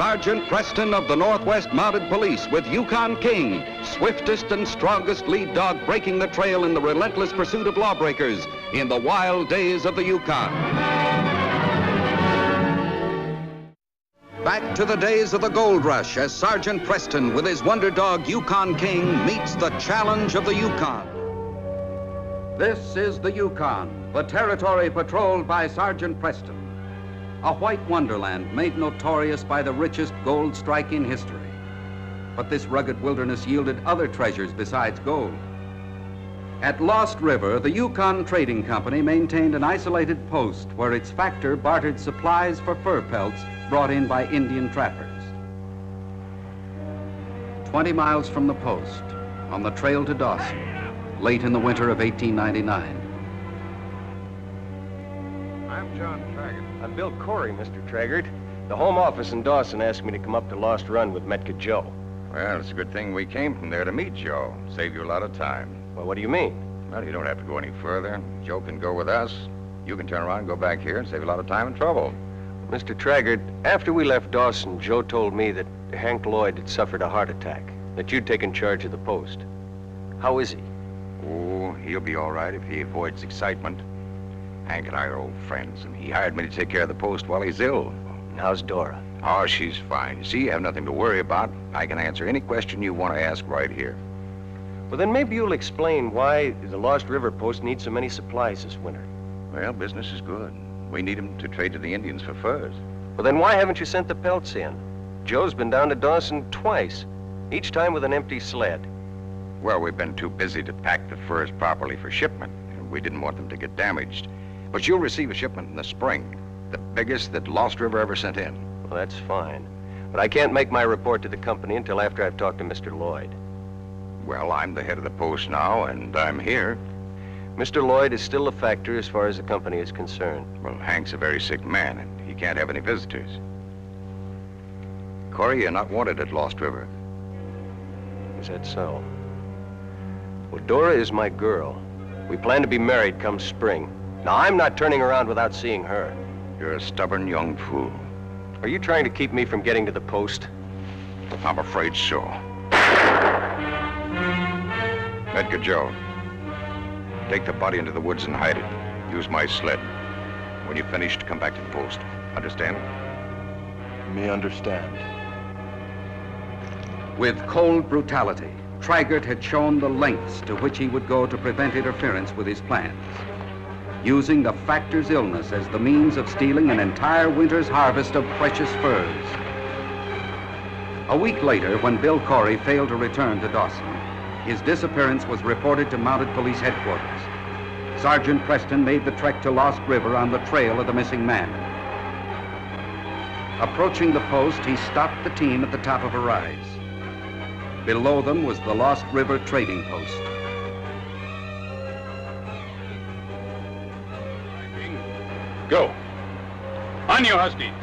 Sergeant Preston of the Northwest Mounted Police with Yukon King, swiftest and strongest lead dog breaking the trail in the relentless pursuit of lawbreakers in the wild days of the Yukon. Back to the days of the gold rush as Sergeant Preston with his wonder dog Yukon King meets the challenge of the Yukon. This is the Yukon, the territory patrolled by Sergeant Preston. A white wonderland made notorious by the richest gold strike in history. But this rugged wilderness yielded other treasures besides gold. At Lost River, the Yukon Trading Company maintained an isolated post where its factor bartered supplies for fur pelts brought in by Indian trappers. 20 miles from the post, on the trail to Dawson, late in the winter of 1899. I'm John Taggert. I'm Bill Corey, Mr. Taggert. The home office in Dawson asked me to come up to Lost Run with Metka Joe. Well, it's a good thing we came from there to meet Joe. Save you a lot of time. Well, what do you mean? Well, you don't have to go any further. Joe can go with us. You can turn around and go back here and save you a lot of time and trouble. Mr. Taggert, after we left Dawson, Joe told me that Hank Lloyd had suffered a heart attack, that you'd taken charge of the post. How is he? Oh, he'll be all right if he avoids excitement. Hank and I are old friends, and he hired me to take care of the post while he's ill. And how's Dora? Oh, she's fine. See, you have nothing to worry about. I can answer any question you want to ask right here. Well, then maybe you'll explain why the Lost River post needs so many supplies this winter. Well, business is good. We need them to trade to the Indians for furs. Well, then why haven't you sent the pelts in? Joe's been down to Dawson twice, each time with an empty sled. Well, we've been too busy to pack the furs properly for shipment. We didn't want them to get damaged. But you'll receive a shipment in the spring, the biggest that Lost River ever sent in. Well, that's fine. But I can't make my report to the company until after I've talked to Mr. Lloyd. Well, I'm the head of the post now, and I'm here. Mr. Lloyd is still a factor as far as the company is concerned. Well, Hank's a very sick man, and he can't have any visitors. Corey, you're not wanted at Lost River. Is that so? Well, Dora is my girl. We plan to be married come spring. Now, I'm not turning around without seeing her. You're a stubborn young fool. Are you trying to keep me from getting to the post? I'm afraid so. Metka Joe, take the body into the woods and hide it. Use my sled. When you're finished, come back to the post. Understand? Me understand. With cold brutality, Taggert had shown the lengths to which he would go to prevent interference with his plans, using the factor's illness as the means of stealing an entire winter's harvest of precious furs. A week later, when Bill Corey failed to return to Dawson, his disappearance was reported to Mounted Police Headquarters. Sergeant Preston made the trek to Lost River on the trail of the missing man. Approaching the post, he stopped the team at the top of a rise. Below them was the Lost River trading post. Go. On you, Huskies.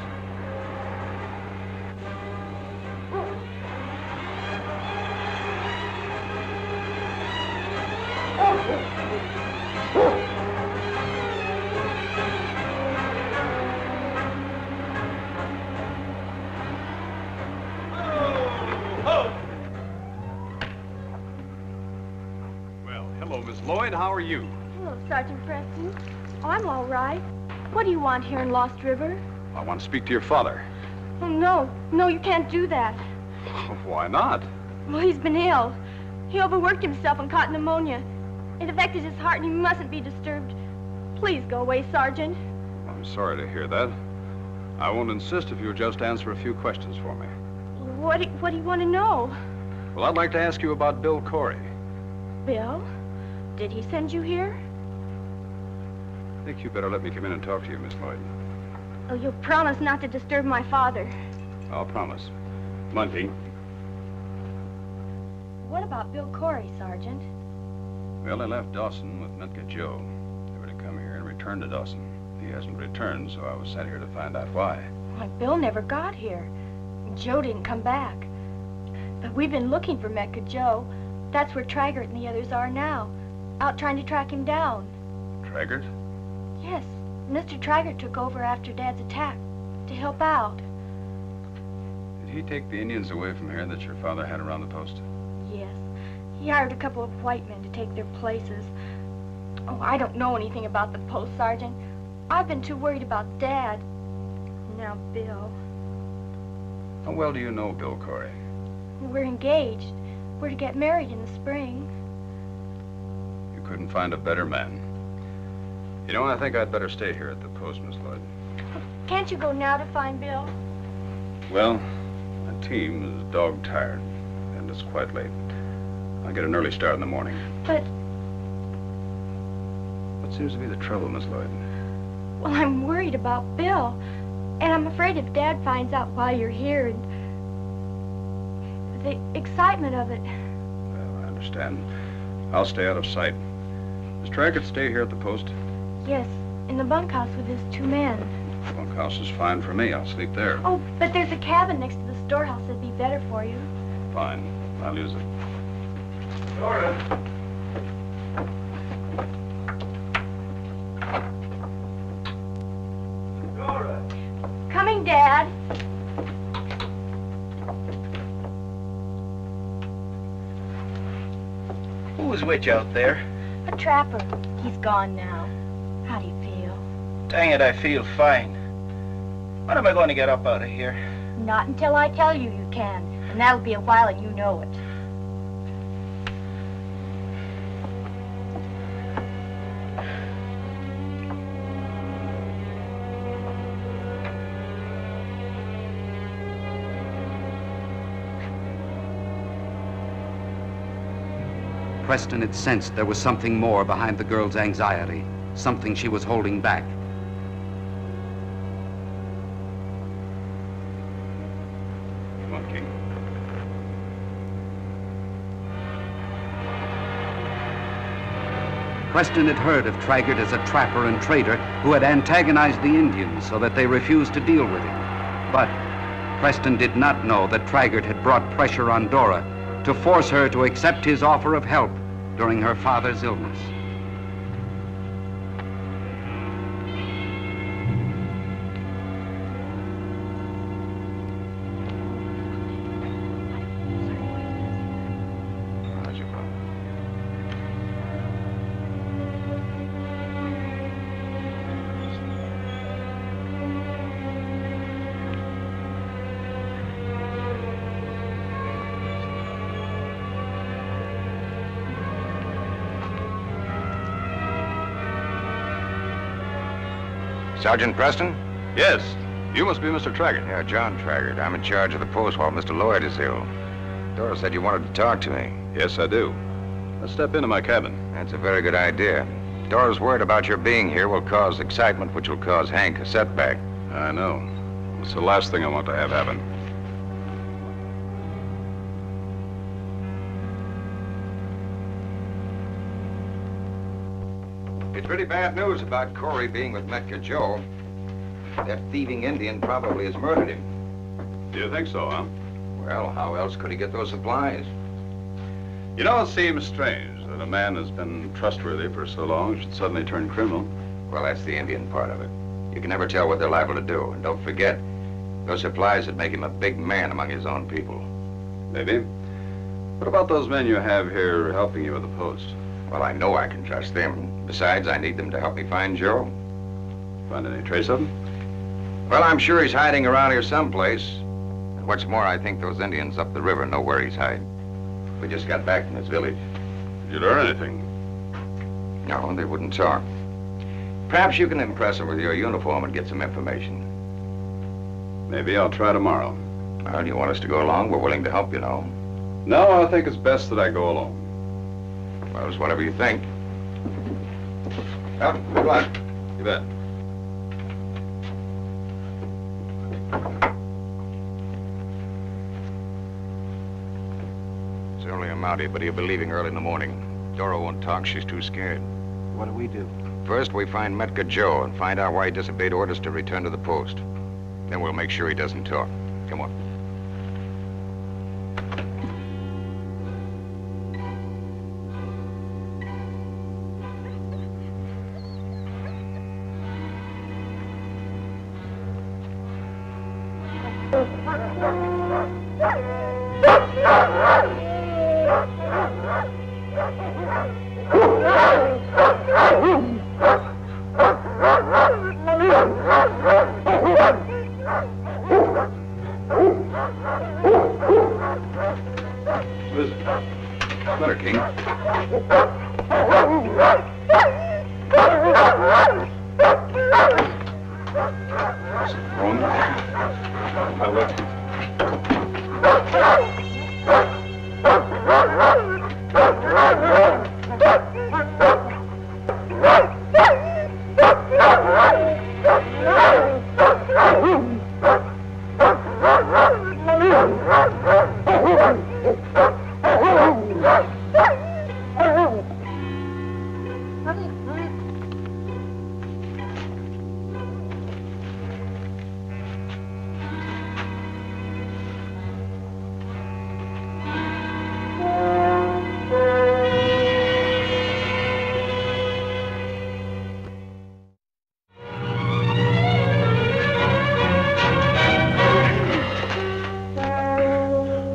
Well, hello, Miss Lloyd. How are you? Hello, Sergeant Preston. Oh, I'm all right. What do you want here in Lost River? I want to speak to your father. Oh, no. No, you can't do that. Why not? Well, he's been ill. He overworked himself and caught pneumonia. It affected his heart and he mustn't be disturbed. Please go away, Sergeant. I'm sorry to hear that. I won't insist if you'll just answer a few questions for me. What do you want to know? Well, I'd like to ask you about Bill Corey. Bill? Did he send you here? I think you better let me come in and talk to you, Miss Lloyd. Oh, you'll promise not to disturb my father. I'll promise. Monty. What about Bill Corey, Sergeant? Well, I left Dawson with Metka Joe. They were to come here and return to Dawson. He hasn't returned, so I was sent here to find out why. Why, Bill never got here. Joe didn't come back. But we've been looking for Metka Joe. That's where Taggert and the others are now, out trying to track him down. Taggert? Yes, Mr. Taggert took over after Dad's attack to help out. Did he take the Indians away from here that your father had around the post? Yes. He hired a couple of white men to take their places. Oh, I don't know anything about the post, Sergeant. I've been too worried about Dad. Now, Bill. How well do you know Bill Corey? We're engaged. We're to get married in the spring. You couldn't find a better man. You know, I think I'd better stay here at the post, Miss Lloyd. Can't you go now to find Bill? Well, my team is dog-tired, and it's quite late. I'll get an early start in the morning. But, What seems to be the trouble, Miss Lloyd? well, I'm worried about Bill. And I'm afraid if Dad finds out while you're here and the excitement of it. Well, I understand. I'll stay out of sight. Does Taggert stay here at the post? Yes, in the bunkhouse with his 2 men. The bunkhouse is fine for me. I'll sleep there. Oh, but there's a cabin next to the storehouse that'd be better for you. Fine. I'll use it. Dora! Dora! Coming, Dad. Who's which out there? A trapper. He's gone now. How do you feel? Dang it, I feel fine. When am I going to get up out of here? Not until I tell you you can. And that'll be a while and you know it. Preston had sensed there was something more behind the girl's anxiety, something she was holding back. Come on, King. Preston had heard of Taggert as a trapper and trader who had antagonized the Indians so that they refused to deal with him. But Preston did not know that Taggert had brought pressure on Dora to force her to accept his offer of help during her father's illness. How's your father? Sergeant Preston? Yes. You must be Mr. Taggert. Yeah, John Taggert. I'm in charge of the post while Mr. Lloyd is ill. Dora said you wanted to talk to me. Yes, I do. Let's step into my cabin. That's a very good idea. Dora's worried about your being here will cause excitement, which will cause Hank a setback. I know. It's the last thing I want to have happen. It's pretty bad news about Corey being with Metka Joe. That thieving Indian probably has murdered him. Do you think so, huh? Well, how else could he get those supplies? You know, it seems strange that a man who's been trustworthy for so long should suddenly turn criminal. Well, that's the Indian part of it. You can never tell what they're liable to do. And don't forget, those supplies would make him a big man among his own people. Maybe. What about those men you have here helping you with the post? Well, I know I can trust them. Besides, I need them to help me find Joe. Find any trace of him? Well, I'm sure he's hiding around here someplace. And what's more, I think those Indians up the river know where he's hiding. We just got back from this village. Did you learn anything? No, they wouldn't talk. Perhaps you can impress them with your uniform and get some information. Maybe I'll try tomorrow. Well, you want us to go along? We're willing to help, you know. No, I think it's best that I go alone. Well, it's whatever you think. Well, good luck. You bet. It's only a Mountie, but he'll be leaving early in the morning. Dora won't talk. She's too scared. What do we do? First, we find Metka Joe and find out why he disobeyed orders to return to the post. Then we'll make sure he doesn't talk. Come on. What is it? Better, King. Roman?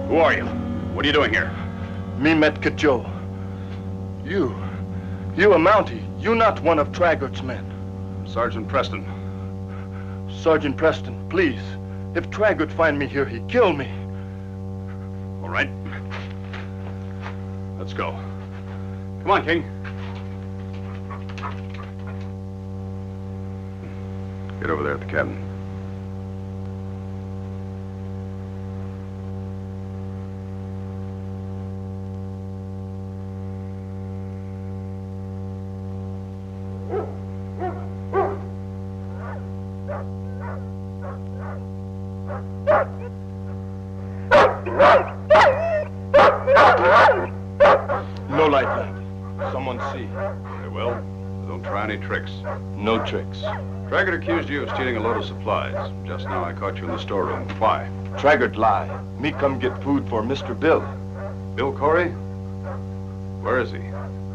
Who are you? What are you doing here? Me Metka Joe. You a Mountie. You not one of Taggert's men. Sergeant Preston. Sergeant Preston, please. If Taggert find me here, he kill me. All right. Let's go. Come on, King. Get over there at the cabin. No light, lad. Someone see. Very well. Don't try any tricks. No tricks. Taggert accused you of stealing a load of supplies. Just now I caught you in the storeroom. Why? Taggert lie. Me come get food for Mr. Bill. Bill Corey? Where is he?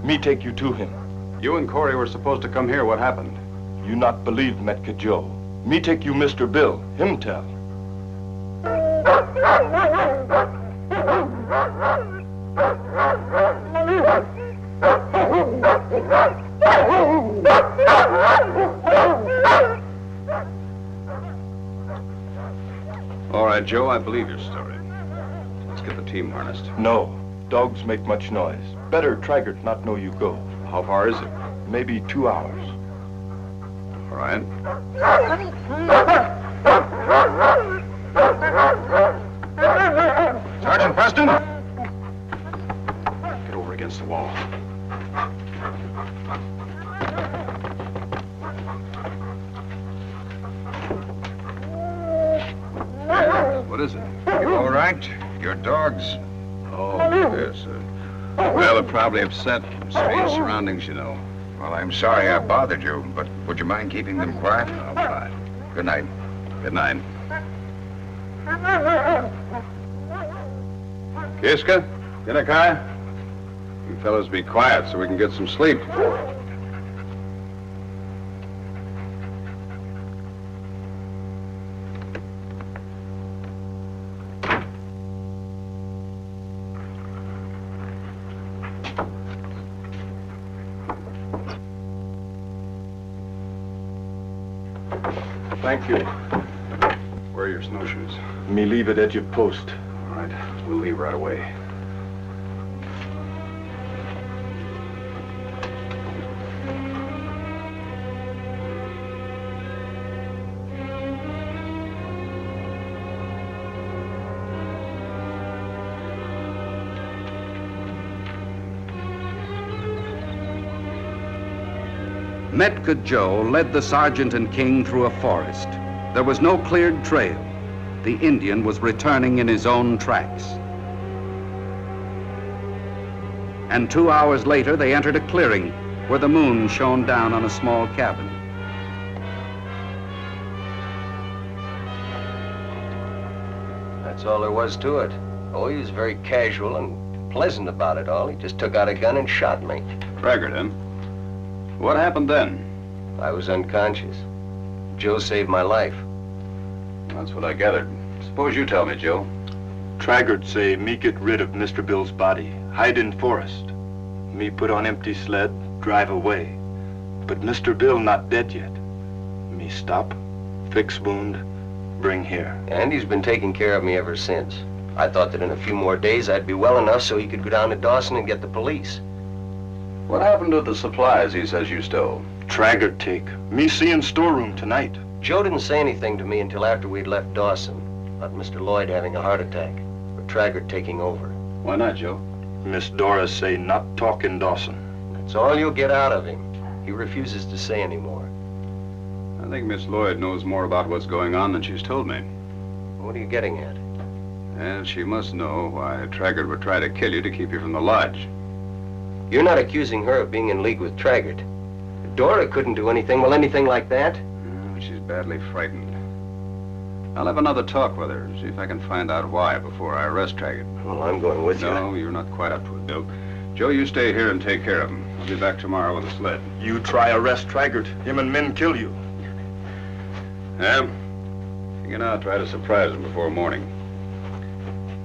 Me take you to him. You and Corey were supposed to come here. What happened? You not believe Metka Joe. Me take you Mr. Bill. Him tell. All right, Joe, I believe your story. Let's get the team harnessed. No. Dogs make much noise. Better Taggert not know you go. How far is it? Maybe 2 hours. All right. Sergeant Preston! Get over against the wall. What is it? You all right? Your dogs? Oh, yes. Well, they're probably upset. Strange surroundings, you know. Well, I'm sorry I bothered you, but would you mind keeping them quiet? I'll try. Good night. Good night. Kiska, Kinakai, you fellas be quiet so we can get some sleep. Thank you. Where are your snowshoes? Me leave it at your post. All right, we'll leave right away. Metka Joe led the sergeant and King through a forest. There was no cleared trail. The Indian was returning in his own tracks. And 2 hours later, they entered a clearing where the moon shone down on a small cabin. That's all there was to it. Oh, he was very casual and pleasant about it all. He just took out a gun and shot me. Taggert, huh? What happened then? I was unconscious. Joe saved my life. That's what I gathered. Suppose you tell me, Joe. Taggert say me get rid of Mr. Bill's body, hide in forest. Me put on empty sled, drive away. But Mr. Bill not dead yet. Me stop, fix wound, bring here. And he's been taking care of me ever since. I thought that in a few more days I'd be well enough so he could go down to Dawson and get the police. What happened to the supplies he says you stole? Taggert take. Me see in storeroom tonight. Joe didn't say anything to me until after we'd left Dawson. About Mr. Lloyd having a heart attack. Or Taggert taking over. Why not, Joe? Miss Dora say not talk in Dawson. That's all you'll get out of him. He refuses to say anymore. I think Miss Lloyd knows more about what's going on than she's told me. What are you getting at? And she must know why Taggert would try to kill you to keep you from the lodge. You're not accusing her of being in league with Taggert. Dora couldn't do anything, well, anything like that. She's badly frightened. I'll have another talk with her, see if I can find out why before I arrest Taggert. Well, I'm going with you. No, you're not quite up to it, Bill. Joe, you stay here and take care of him. I'll be back tomorrow with a sled. You try arrest Taggert, him and men kill you. Yeah? You can try to surprise him before morning.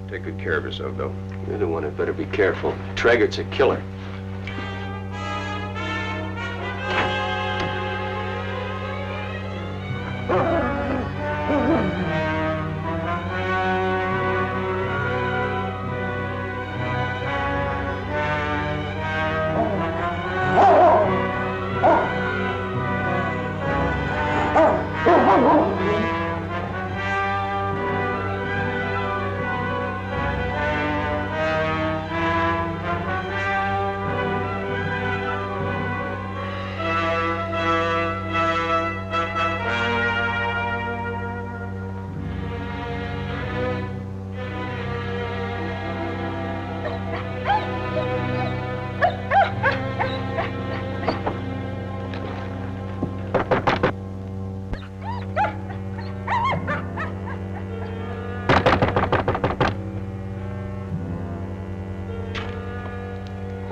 Take good care of yourself, Bill. You're the one who'd better be careful. Taggert's a killer.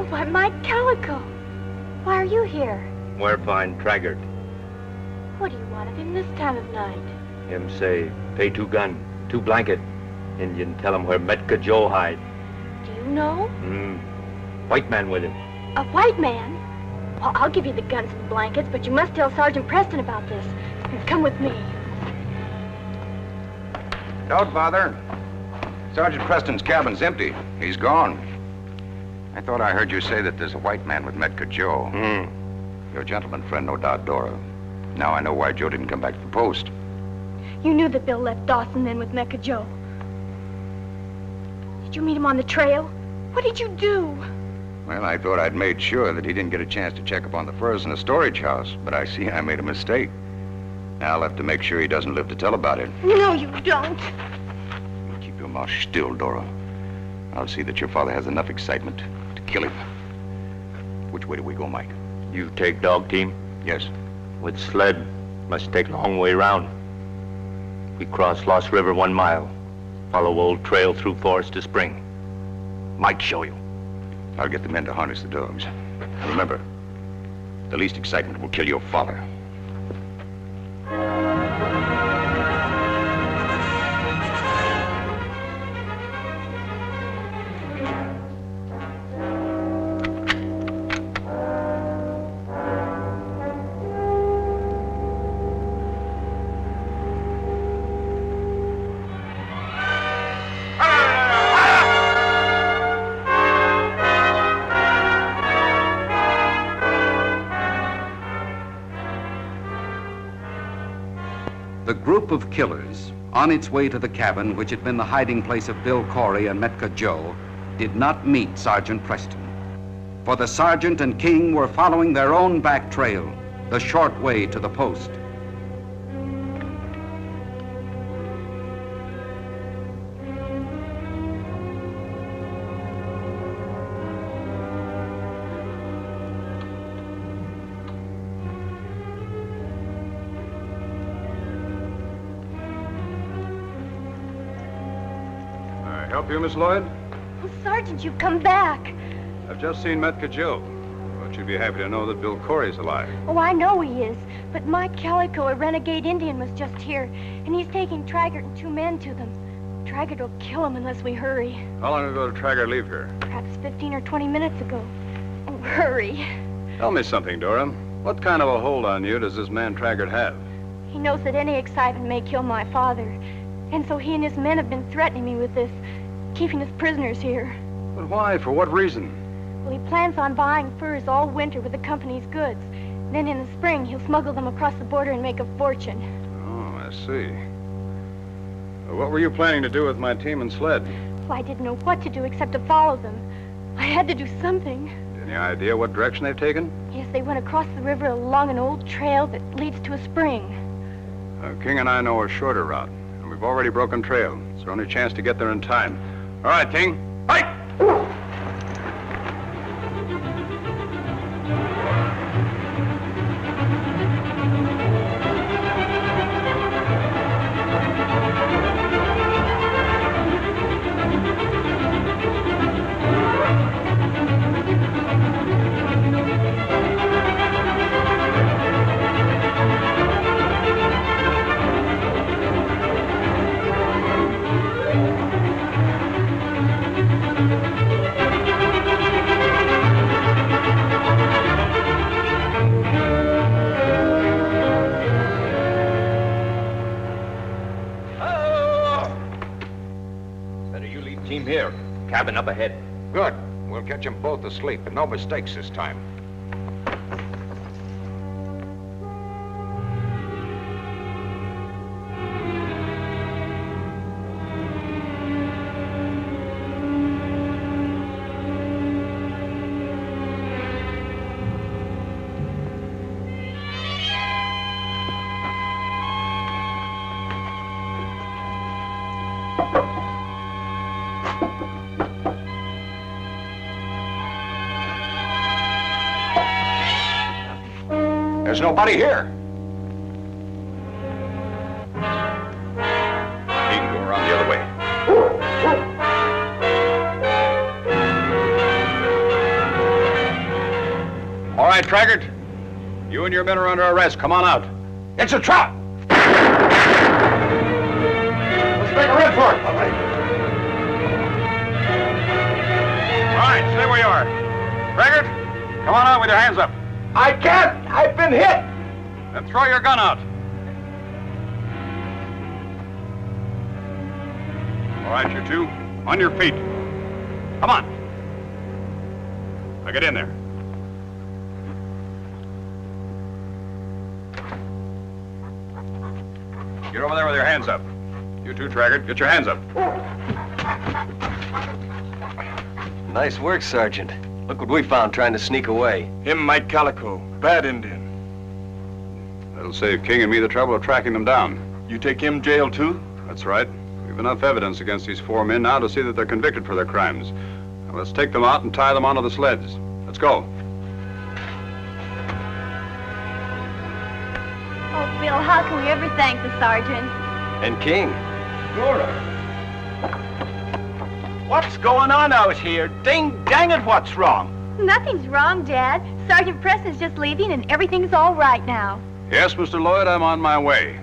Why, Mike Calico. Why are you here? Where find Taggert? What do you want of him this time of night? Him say, pay 2 gun, 2 blanket. Indian tell him where Metka Joe hide. Do you know? White man with him. A white man? Well, I'll give you the guns and blankets, but you must tell Sergeant Preston about this. Come with me. Don't bother. Sergeant Preston's cabin's empty. He's gone. I thought I heard you say that there's a white man with Metka Joe. Your gentleman friend, no doubt, Dora. Now I know why Joe didn't come back to the post. You knew that Bill left Dawson then with Metka Joe. Did you meet him on the trail? What did you do? Well, I thought I'd made sure that he didn't get a chance to check up on the furs in the storage house, but I see I made a mistake. Now I'll have to make sure he doesn't live to tell about it. No, you don't. Keep your mouth still, Dora. I'll see that your father has enough excitement to kill him. Which way do we go, Mike? You take dog team? Yes. With sled, must take long way round. We cross Lost River 1 mile. Follow old trail through forest to spring. Mike show you. I'll get the men to harness the dogs. And remember, the least excitement will kill your father. The group of killers, on its way to the cabin which had been the hiding place of Bill Corey and Metka Joe, did not meet Sergeant Preston. For the sergeant and King were following their own back trail, the short way to the post. Help you, Miss Lloyd? Oh, Sergeant, you've come back. I've just seen Metka Joe. But you'd be happy to know that Bill Corey's alive. Oh, I know he is. But Mike Calico, a renegade Indian, was just here, and he's taking Taggert and 2 men to them. Taggert will kill him unless we hurry. How long ago did Taggert leave here? Perhaps 15 or 20 minutes ago. Oh, hurry. Tell me something, Dora. What kind of a hold on you does this man Taggert have? He knows that any excitement may kill my father. And so he and his men have been threatening me with this, keeping us prisoners here. But why? For what reason? Well, he plans on buying furs all winter with the company's goods. Then in the spring, he'll smuggle them across the border and make a fortune. Oh, I see. What were you planning to do with my team and sled? Well, I didn't know what to do except to follow them. I had to do something. Any idea what direction they've taken? Yes, they went across the river along an old trail that leads to a spring. King and I know a shorter route, and we've already broken trail. It's our only chance to get there in time. All right, King. Fight! Here. Cabin up ahead. Good. We'll catch them both asleep. No mistakes this time. There's nobody here. He can go around the other way. All right, Taggert. You and your men are under arrest. Come on out. It's a trap! Let's make a run for it. All right, stay where you are. Taggert, come on out with your hands up. I can't! I've been hit! Then throw your gun out. All right, you two, on your feet. Come on. Now get in there. Get over there with your hands up. You too, Taggert, get your hands up. Nice work, Sergeant. Look what we found trying to sneak away. Him, Mike Calico. Bad Indian. That'll save King and me the trouble of tracking them down. You take him jail, too? That's right. We've enough evidence against these four men now to see that they're convicted for their crimes. Now let's take them out and tie them onto the sleds. Let's go. Oh, Bill, how can we ever thank the sergeant? And King. Dora. What's going on out here? Ding dang it, what's wrong? Nothing's wrong, Dad. Sergeant Preston's just leaving and everything's all right now. Yes, Mr. Lloyd, I'm on my way.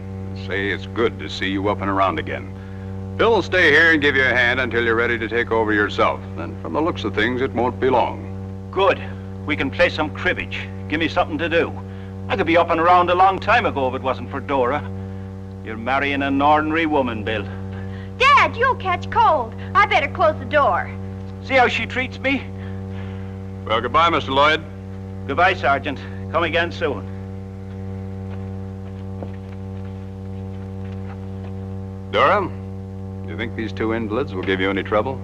Say, it's good to see you up and around again. Bill will stay here and give you a hand until you're ready to take over yourself. Then, from the looks of things, it won't be long. Good. We can play some cribbage. Give me something to do. I could be up and around a long time ago if it wasn't for Dora. You're marrying an ordinary woman, Bill. Dad, you'll catch cold. I better close the door. See how she treats me? Well, goodbye, Mr. Lloyd. Goodbye, Sergeant. Come again soon. Dora, do you think these two invalids will give you any trouble?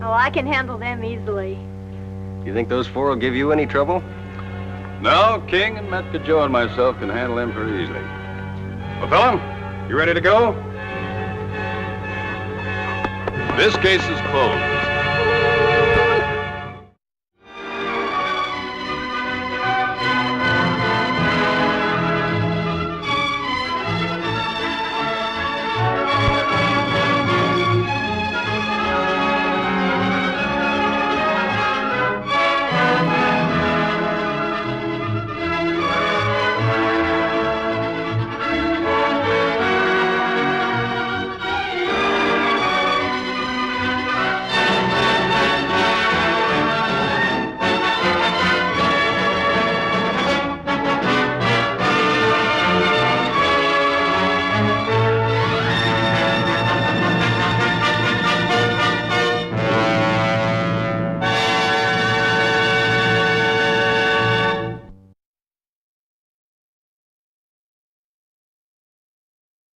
Oh, I can handle them easily. You think those four will give you any trouble? No, King and Metka Joe and myself can handle them pretty easily. Well, fella, you ready to go? This case is closed.